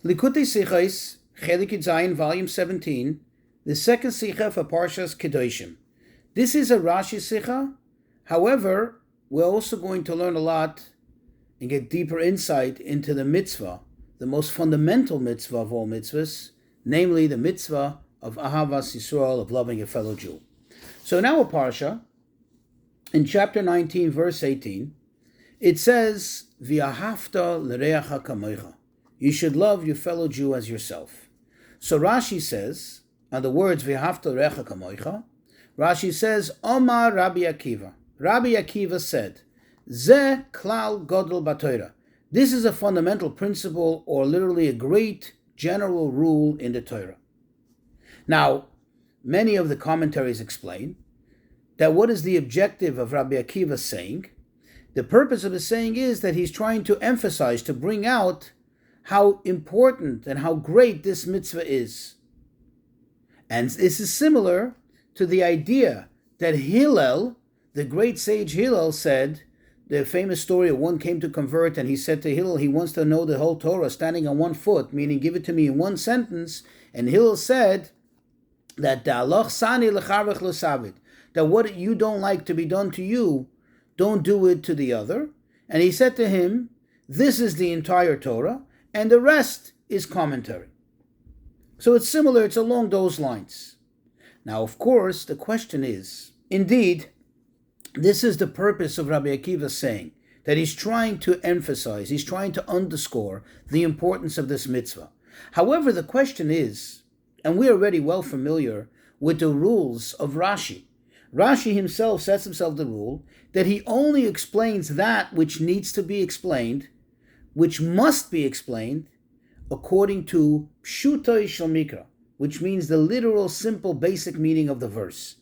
Likutei Sichos, Chelik Zayin, Volume 17, the second Sicha for Parshas Kedoshim. This is a Rashi Sicha. However, we're also going to learn a lot and get deeper insight into the mitzvah, the most fundamental mitzvah of all mitzvahs, namely the mitzvah of Ahavas Yisrael, of loving a fellow Jew. So now a Parsha, in chapter 19, verse 18, it says, V'ahavta l'reacha kamoicha. You should love your fellow Jew as yourself. So Rashi says, on the words V'ahavta l'reacha kamoicha, Rashi says, Omar Rabbi Akiva. Rabbi Akiva said, Ze klal godel b'Torah. This is a fundamental principle, or literally a great general rule in the Torah. Now, many of the commentaries explain that what is the objective of Rabbi Akiva saying? The purpose of his saying is that he's trying to emphasize, to bring out how important and how great this mitzvah is. And this is similar to the idea that Hillel, the great sage Hillel, said, the famous story of one came to convert and he said to Hillel he wants to know the whole Torah standing on one foot, meaning give it to me in one sentence. And Hillel said that that what you don't like to be done to you, don't do it to the other. And he said to him, this is the entire Torah, and the rest is commentary. So it's similar, it's along those lines. Now, of course, the question is, indeed, this is the purpose of Rabbi Akiva saying, that he's trying to emphasize, he's trying to underscore the importance of this mitzvah. However, the question is, and we're already well familiar with the rules of Rashi. Rashi himself sets himself the rule that he only explains that which needs to be explained, which must be explained, according to pshutoi shel mikra, which means the literal, simple, basic meaning of the verse.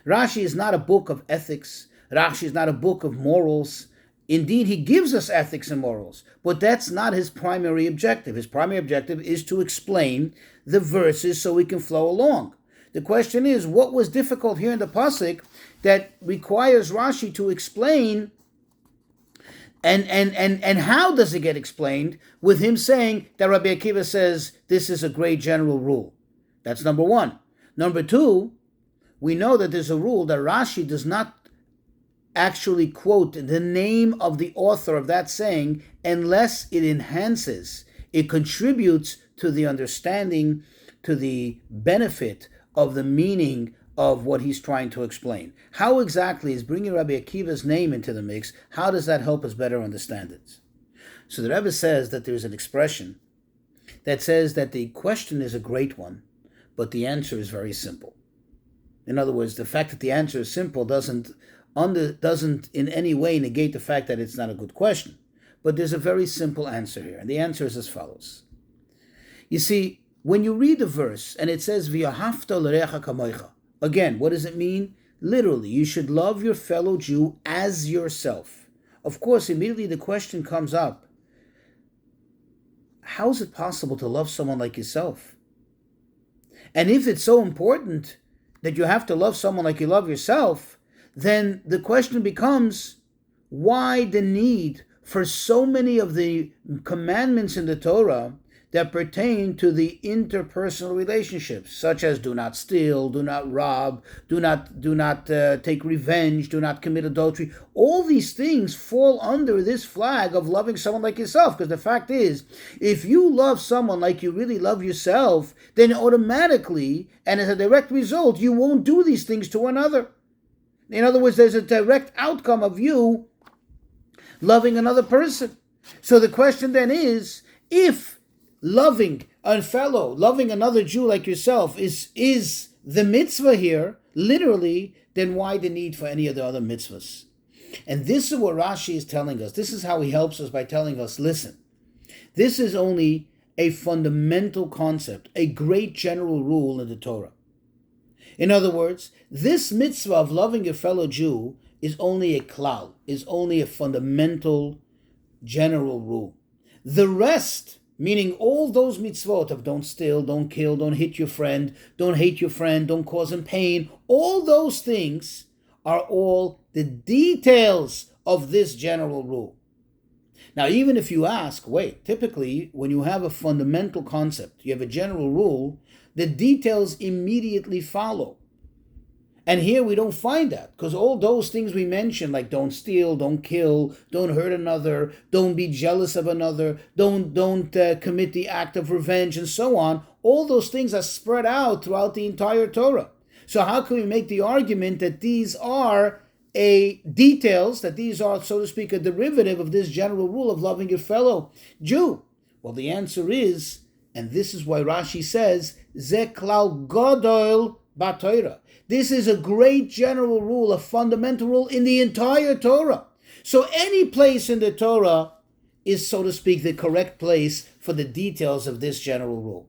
Rashi is not a book of ethics. Rashi is not a book of morals. Indeed, he gives us ethics and morals, but that's not his primary objective. His primary objective is to explain the verses so we can flow along. The question is, what was difficult here in the pasuk that requires Rashi to explain, and how does it get explained with him saying that Rabbi Akiva says this is a great general rule? That's number one. Number two, we know that there's a rule that Rashi does not actually quote the name of the author of that saying unless it enhances, it contributes to the understanding, to the benefit of the meaning of what he's trying to explain. How exactly is bringing Rabbi Akiva's name into the mix, how does that help us better understand it? So the Rebbe says that there's an expression that says that the question is a great one, but the answer is very simple. In other words, the fact that the answer is simple doesn't in any way negate the fact that it's not a good question. But there's a very simple answer here, and the answer is as follows. You see, when you read the verse and it says V'ahavta l'reacha kamoicha, again, what does it mean? Literally, you should love your fellow Jew as yourself. Of course, immediately the question comes up, how is it possible to love someone like yourself? And if it's so important that you have to love someone like you love yourself, then the question becomes, why the need for so many of the commandments in the Torah that pertain to the interpersonal relationships, such as do not steal, do not rob, do not take revenge, do not commit adultery. All these things fall under this flag of loving someone like yourself, because the fact is, if you love someone like you really love yourself, then automatically, and as a direct result, you won't do these things to another. In other words, there's a direct outcome of you loving another person. So the question then is, if loving a fellow, loving another Jew like yourself is the mitzvah here, literally, then why the need for any of the other mitzvahs? And this is what Rashi is telling us. This is how he helps us by telling us, listen, this is only a fundamental concept, a great general rule in the Torah. In other words, this mitzvah of loving your fellow Jew is only a klal, is only a fundamental general rule. The rest, meaning all those mitzvot of don't steal, don't kill, don't hit your friend, don't hate your friend, don't cause him pain, all those things are all the details of this general rule. Now, even if you ask, wait, typically when you have a fundamental concept, you have a general rule, the details immediately follow. And here we don't find that, because all those things we mentioned, like don't steal, don't kill, don't hurt another, don't be jealous of another, don't commit the act of revenge, and so on, all those things are spread out throughout the entire Torah. So how can we make the argument that these are details, that these are, so to speak, a derivative of this general rule of loving your fellow Jew? Well, the answer is, and this is why Rashi says, Ze klal gadol b'Torah. This is a great general rule, a fundamental rule in the entire Torah. So any place in the Torah is, so to speak, the correct place for the details of this general rule.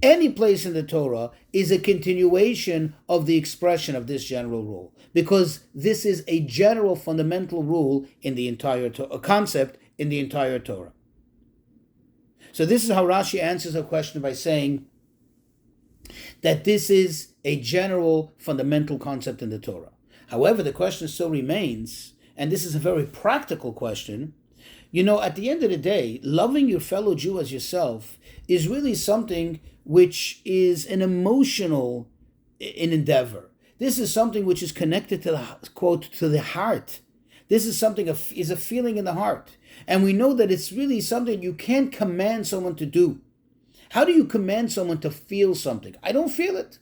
Any place in the Torah is a continuation of the expression of this general rule, because this is a general fundamental rule in the entire Torah, a concept in the entire Torah. So this is how Rashi answers a question by saying that this is a general fundamental concept in the Torah. However, the question still remains, and this is a very practical question. At the end of the day, loving your fellow Jew as yourself is really something which is an emotional endeavor. This is something which is connected to the, quote, to the heart. This is something, is a feeling in the heart. And we know that it's really something you can't command someone to do. How do you command someone to feel something? I don't feel it.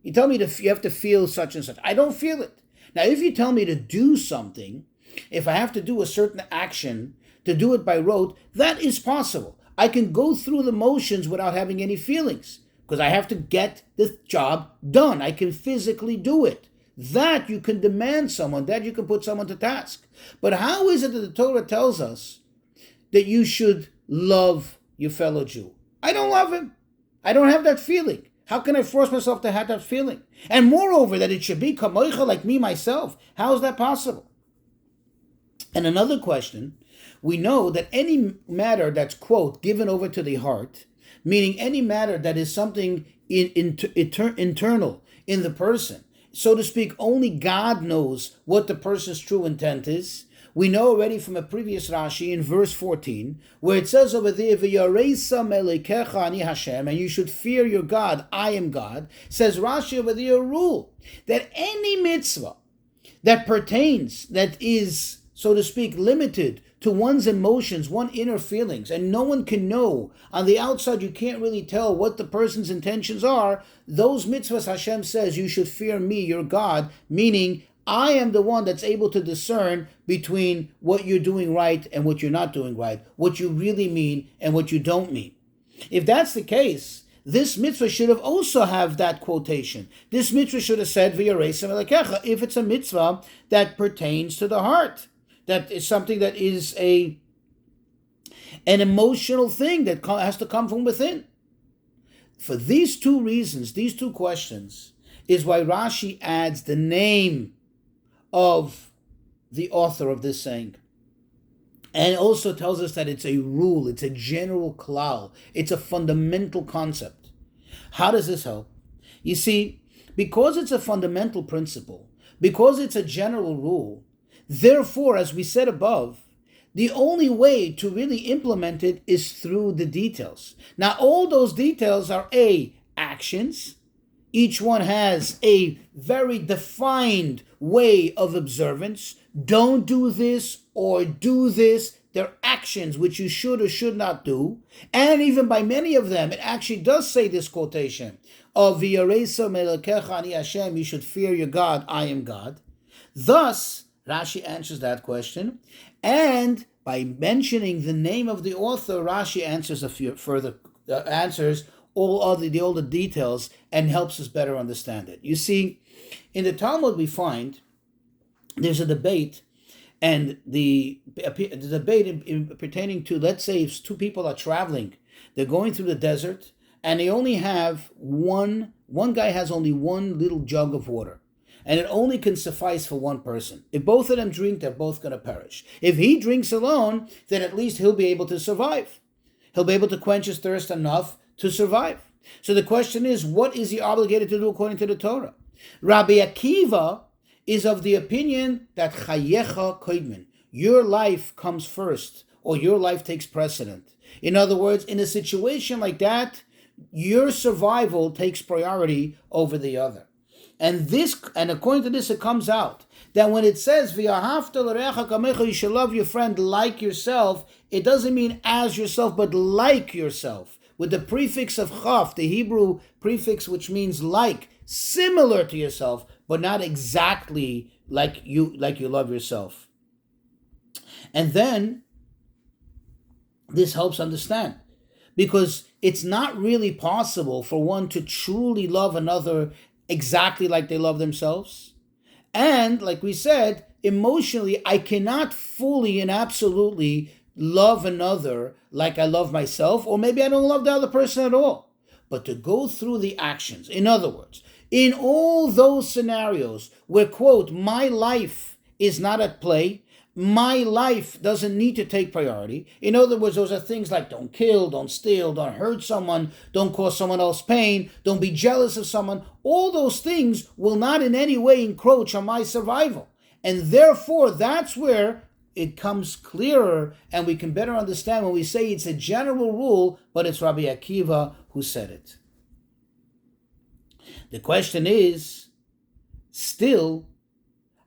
You tell me you have to feel such and such. I don't feel it. Now, if you tell me to do something, if I have to do a certain action, to do it by rote, that is possible. I can go through the motions without having any feelings, because I have to get the job done. I can physically do it. That you can demand someone, that you can put someone to task. But how is it that the Torah tells us that you should love your fellow Jew? I don't love him. I don't have that feeling. How can I force myself to have that feeling? And moreover, that it should be kamoicha, like me myself. How is that possible? And another question, we know that any matter that's, quote, given over to the heart, meaning any matter that is something internal in the person, so to speak, only God knows what the person's true intent is. We know already from a previous Rashi in verse 14, where it says over there, "V'yareisa melikecha ani Hashem," and you should fear your God, I am God. Says Rashi over there a rule that any mitzvah that pertains, that is, so to speak, limited to one's emotions, one's inner feelings, and no one can know. On the outside, you can't really tell what the person's intentions are. Those mitzvahs, Hashem says, you should fear me, your God, meaning I am the one that's able to discern between what you're doing right and what you're not doing right, what you really mean and what you don't mean. If that's the case, this mitzvah should have also have that quotation. This mitzvah should have said, "V'yareisa melikecha," if it's a mitzvah that pertains to the heart, that is something that is an emotional thing that has to come from within. For these two reasons, these two questions, is why Rashi adds the name of the author of this saying. And it also tells us that it's a rule, it's a general klal, it's a fundamental concept. How does this help? You see, because it's a fundamental principle, because it's a general rule, therefore, as we said above, the only way to really implement it is through the details. Now, all those details are actions. Each one has a very defined way of observance. Don't do this or do this. They're actions which you should or should not do. And even by many of them, it actually does say this quotation of V'yareisa melikecha ani Hashem, you should fear your God, I am God. Thus, Rashi answers that question. And by mentioning the name of the author, Rashi answers a few further answers all the details and helps us better understand it. You see, in the Talmud we find there's a debate, and the debate pertaining to, let's say, if two people are traveling, they're going through the desert, and they only have one guy has only one little jug of water, and it only can suffice for one person. If both of them drink, they're both going to perish. If he drinks alone, then at least he'll be able to survive. He'll be able to quench his thirst enough to survive. So the question is, what is he obligated to do according to the Torah? Rabbi Akiva is of the opinion that chayecha koidmin, your life comes first, or your life takes precedent. In other words, in a situation like that, your survival takes priority over the other. And according to this, it comes out that when it says "V'ahavta l'reacha kamecha," you should love your friend like yourself, it doesn't mean as yourself, but like yourself, with the prefix of chaf, the Hebrew prefix which means like, similar to yourself, but not exactly like you love yourself. And then this helps understand, because it's not really possible for one to truly love another exactly like they love themselves. And like we said, emotionally, I cannot fully and absolutely love another like I love myself, or maybe I don't love the other person at all. But to go through the actions, in other words, in all those scenarios where, quote, my life is not at play, my life doesn't need to take priority. In other words, those are things like don't kill, don't steal, don't hurt someone, don't cause someone else pain, don't be jealous of someone. All those things will not in any way encroach on my survival. And therefore, that's where it comes clearer and we can better understand when we say it's a general rule, but it's Rabbi Akiva who said it. The question is, still,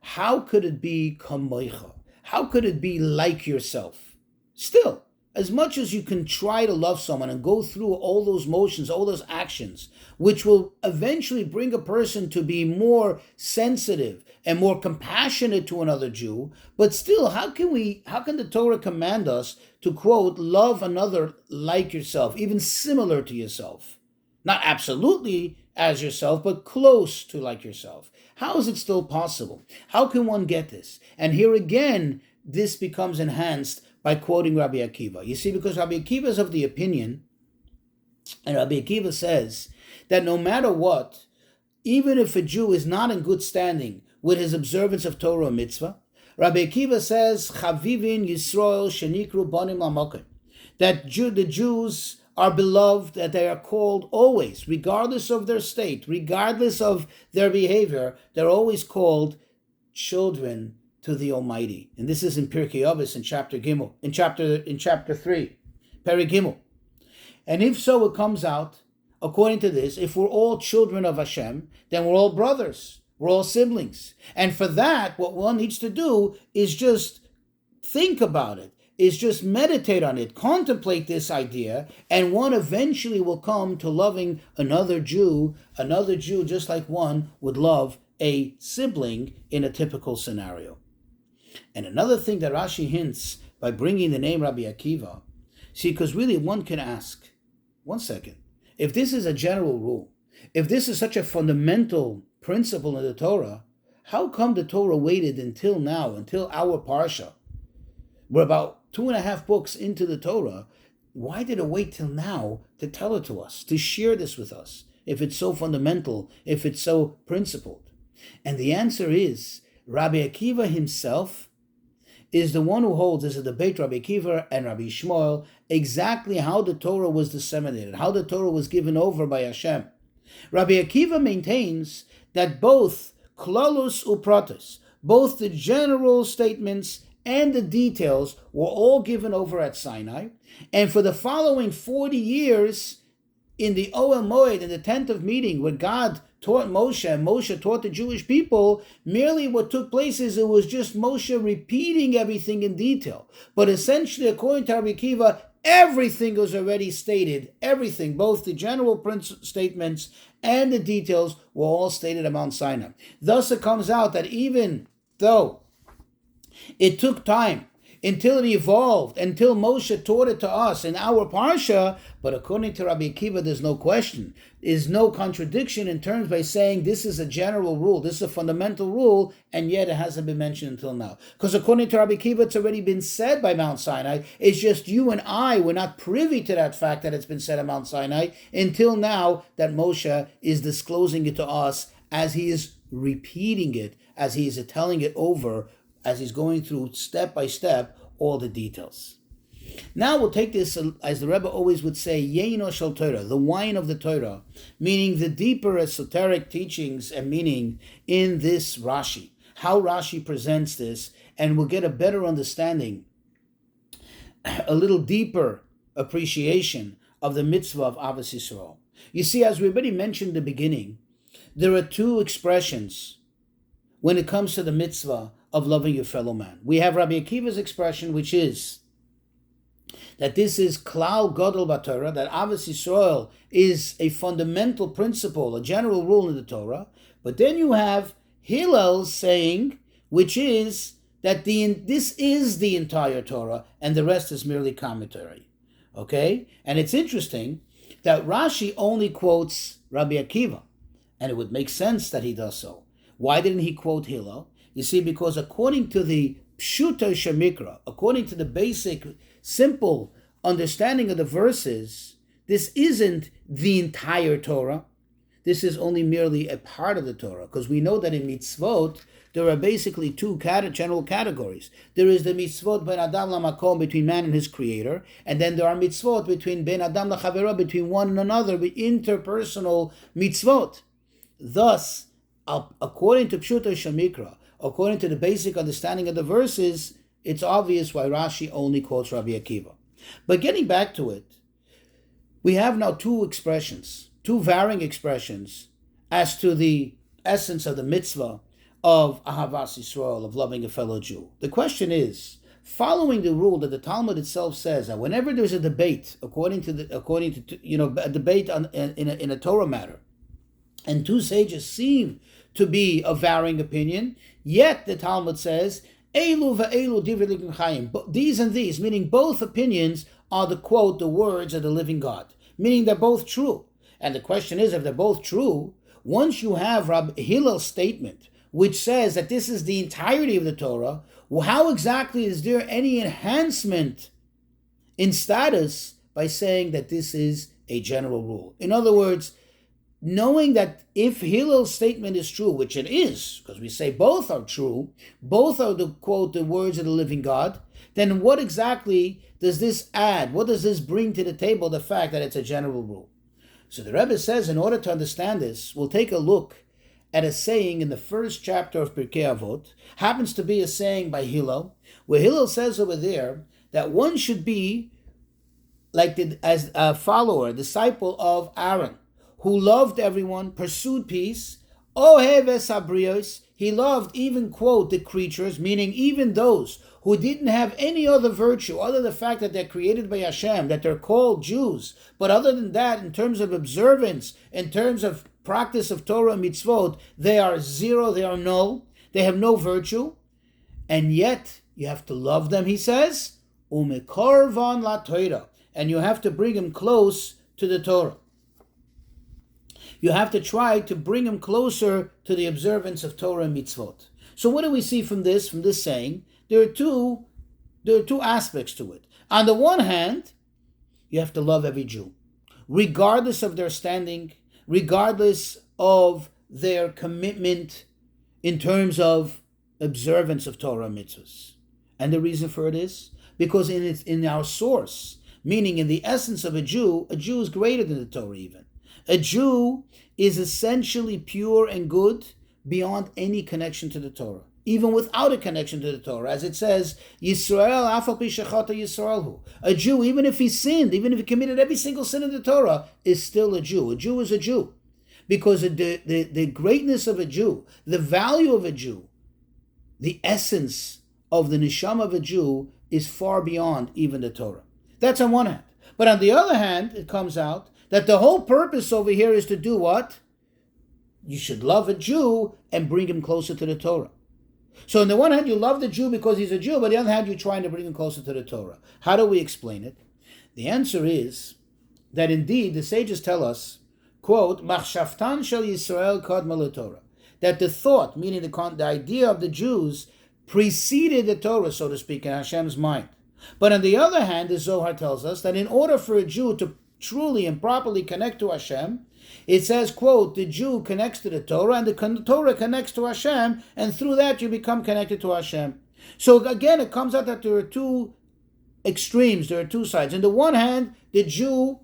how could it be kamoicha? How could it be like yourself? Still, as much as you can try to love someone and go through all those motions, all those actions, which will eventually bring a person to be more sensitive and more compassionate to another Jew, but still, how can the Torah command us to, quote, love another like yourself, even similar to yourself? Not absolutely as yourself, but close to like yourself. How is it still possible? How can one get this? And here again, this becomes enhanced by quoting Rabbi Akiva. You see, because Rabbi Akiva is of the opinion, and Rabbi Akiva says that no matter what, even if a Jew is not in good standing with his observance of Torah or mitzvah, Rabbi Akiva says, Chavivin Yisrael shenikru banim lamokim, that the Jews are beloved, that they are called always, regardless of their state, regardless of their behavior, they're always called children to the Almighty. And this is in Pirkei Avos in chapter 3, Perek Gimel. And if so, it comes out, according to this, if we're all children of Hashem, then we're all brothers, we're all siblings. And for that, what one needs to do is just think about it, is just meditate on it, contemplate this idea, and one eventually will come to loving another Jew just like one would love a sibling in a typical scenario. And another thing that Rashi hints by bringing the name Rabbi Akiva, see, because really one can ask, one second, if this is a general rule, if this is such a fundamental principle in the Torah, how come the Torah waited until now, until our Parsha? We're about 2.5 books into the Torah. Why did it wait till now to tell it to us, to share this with us, if it's so fundamental, if it's so principled? And the answer is, Rabbi Akiva himself is the one who holds, as a debate, Rabbi Akiva and Rabbi Shmuel, exactly how the Torah was disseminated, how the Torah was given over by Hashem. Rabbi Akiva maintains that both klalus upratus, both the general statements and the details, were all given over at Sinai, and for the following 40 years in the Ohel Moed, in the tent of meeting, where God taught Moshe and Moshe taught the Jewish people, merely what took place is it was just Moshe repeating everything in detail. But essentially, according to Rabbi Akiva, everything was already stated. Everything, both the general statements and the details, were all stated at Mount Sinai. Thus it comes out that even though it took time until it evolved, until Moshe taught it to us in our Parsha, but according to Rabbi Akiva, there's no question, is no contradiction in terms by saying this is a general rule, this is a fundamental rule, and yet it hasn't been mentioned until now. Because according to Rabbi Akiva, it's already been said by Mount Sinai. It's just you and I were not privy to that fact that it's been said at Mount Sinai until now that Moshe is disclosing it to us as he is repeating it, as he is telling it over, as he's going through step by step all the details. Now we'll take this, as the Rebbe always would say, Yeino Shel Torah, the wine of the Torah, meaning the deeper esoteric teachings and meaning in this Rashi, how Rashi presents this, and we'll get a better understanding, a little deeper appreciation of the mitzvah of Avos Yisrael. You see, as we already mentioned in the beginning, there are two expressions when it comes to the mitzvah of loving your fellow man. We have Rabbi Akiva's expression, which is that this is klal gadol b'Torah, that Avos Yisrael is a fundamental principle, a general rule in the Torah. But then you have Hillel's saying, which is that this is the entire Torah, and the rest is merely commentary. Okay? And it's interesting that Rashi only quotes Rabbi Akiva, and it would make sense that he does so. Why didn't he quote Hillel? You see, because according to the Pshuto Shemikra, according to the basic, simple understanding of the verses, this isn't the entire Torah. This is only merely a part of the Torah, because we know that in mitzvot, there are basically two general categories. There is the mitzvot ben adam lamakom, between man and his creator, and then there are mitzvot between ben adam lachavero, between one and another, interpersonal mitzvot. Thus, according to Pshuto Shemikra, according to the basic understanding of the verses, it's obvious why Rashi only quotes Rabbi Akiva. But getting back to it, we have now two expressions, two varying expressions as to the essence of the mitzvah of Ahavas Yisrael, of loving a fellow Jew. The question is, following the rule that the Talmud itself says that whenever there's a debate, according to a debate in a Torah matter, and two sages seem to be of varying opinion, yet the Talmud says, Elu ve'elu divrei Elokim chayim. These and these, meaning both opinions are the quote, the words of the living God, meaning they're both true. And the question is, if they're both true, once you have Rabbi Hillel's statement, which says that this is the entirety of the Torah, well, how exactly is there any enhancement in status by saying that this is a general rule? In other words, knowing that if Hillel's statement is true, which it is, because we say both are true, both are the quote, the words of the living God, then what exactly does this add? What does this bring to the table, the fact that it's a general rule? So the Rebbe says, in order to understand this, we'll take a look at a saying in the first chapter of Pirkei Avot. Happens to be a saying by Hillel, where Hillel says over there that one should be like as a follower, disciple of Aaron, who loved everyone, pursued peace. Ohev es habrios, he loved even, quote, the creatures, meaning even those who didn't have any other virtue other than the fact that they're created by Hashem, that they're called Jews. But other than that, in terms of observance, in terms of practice of Torah and mitzvot, they are zero, they are null, they have no virtue. And yet, you have to love them, he says, umekorvan la Torah, and you have to bring them close to the Torah. You have to try to bring them closer to the observance of Torah and mitzvot. So what do we see from this saying? There are two aspects to it. On the one hand, you have to love every Jew, regardless of their standing, regardless of their commitment in terms of observance of Torah and mitzvahs. And the reason for it is because in our source, meaning in the essence of a Jew is greater than the Torah even. A Jew is essentially pure and good beyond any connection to the Torah, even without a connection to the Torah. As it says, Yisrael afal pi shechata Yisraelhu. A Jew, even if he sinned, even if he committed every single sin in the Torah, is still a Jew. A Jew is a Jew. Because the greatness of a Jew, the value of a Jew, the essence of the neshama of a Jew is far beyond even the Torah. That's on one hand. But on the other hand, it comes out that the whole purpose over here is to do what? You should love a Jew and bring him closer to the Torah. So on the one hand, you love the Jew because he's a Jew, but on the other hand, you're trying to bring him closer to the Torah. How do we explain it? The answer is that indeed the sages tell us, quote, Machshavtan shel Yisrael kadma leTorah, that the thought, meaning the idea of the Jews, preceded the Torah, so to speak, in Hashem's mind. But on the other hand, the Zohar tells us that in order for a Jew to truly and properly connect to Hashem, it says, quote, the Jew connects to the Torah and the Torah connects to Hashem, and through that you become connected to Hashem. So again, it comes out that there are two extremes, there are two sides. On the one hand, the Jew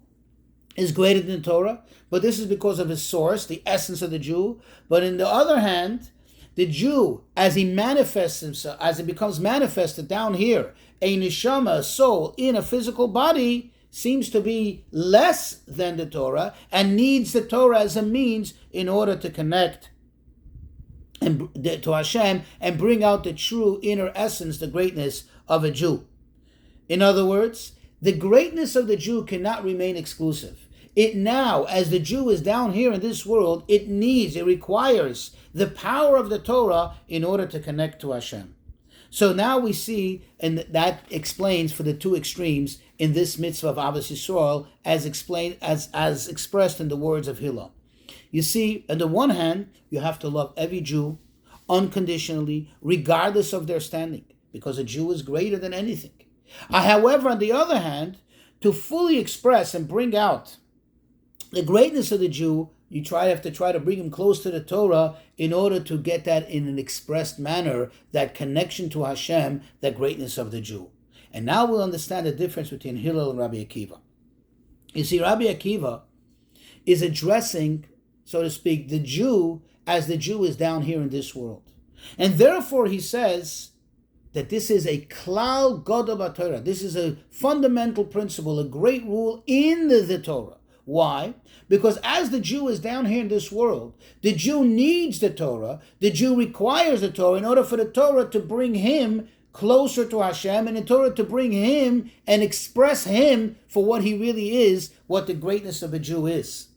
is greater than the Torah, but this is because of his source, the essence of the Jew. But on the other hand, The Jew, as he manifests himself, as it becomes manifested down here, a neshama, a soul in a physical body, seems to be less than the Torah and needs the Torah as a means in order to connect to Hashem and bring out the true inner essence, the greatness of a Jew. In other words, the greatness of the Jew cannot remain exclusive. It now, as the Jew is down here in this world, it requires the power of the Torah in order to connect to Hashem. So now we see, and that explains for the two extremes in this mitzvah of Ahavas Yisrael, as expressed in the words of Hillel. You see, on the one hand, you have to love every Jew unconditionally, regardless of their standing, because a Jew is greater than anything. However, on the other hand, to fully express and bring out the greatness of the Jew, you have to try to bring him close to the Torah in order to get that in an expressed manner, that connection to Hashem, that greatness of the Jew. And now we'll understand the difference between Hillel and Rabbi Akiva. You see, Rabbi Akiva is addressing, so to speak, the Jew as the Jew is down here in this world. And therefore he says that this is a klal gadol b'Torah. This is a fundamental principle, a great rule in the Torah. Why? Because as the Jew is down here in this world, the Jew needs the Torah, the Jew requires the Torah in order for the Torah to bring him closer to Hashem, and in Torah to bring him and express him for what he really is, what the greatness of a Jew is.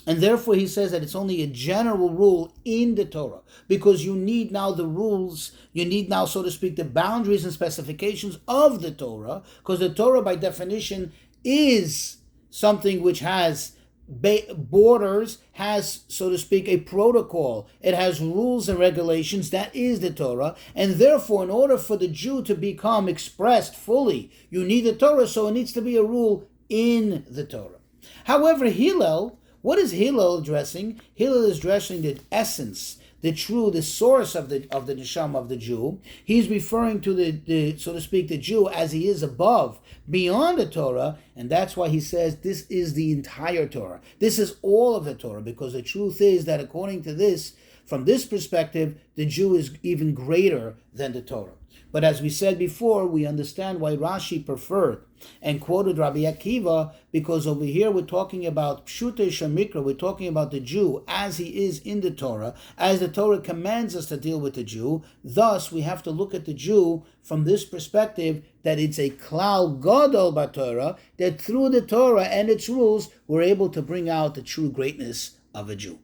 And therefore he says that it's only a general rule in the Torah, because you need now the rules, you need now, so to speak, the boundaries and specifications of the Torah, because the Torah by definition is something which has borders, has, so to speak, a protocol. It has rules and regulations. That is the Torah. And therefore, in order for the Jew to become expressed fully, you need the Torah, so it needs to be a rule in the Torah. However, Hillel, what is Hillel addressing? Hillel is addressing the essence, the source of the neshama of the Jew. He's referring to the so to speak, the Jew as he is above, beyond the Torah, and that's why he says this is the entire Torah. This is all of the Torah, because the truth is that according to this, from this perspective, the Jew is even greater than the Torah. But as we said before, we understand why Rashi preferred and quoted Rabbi Akiva, because over here we're talking about Pshutei Shemikra, we're talking about the Jew as he is in the Torah, as the Torah commands us to deal with the Jew. Thus, we have to look at the Jew from this perspective, that it's a klal gadol b'Torah, that through the Torah and its rules, we're able to bring out the true greatness of a Jew.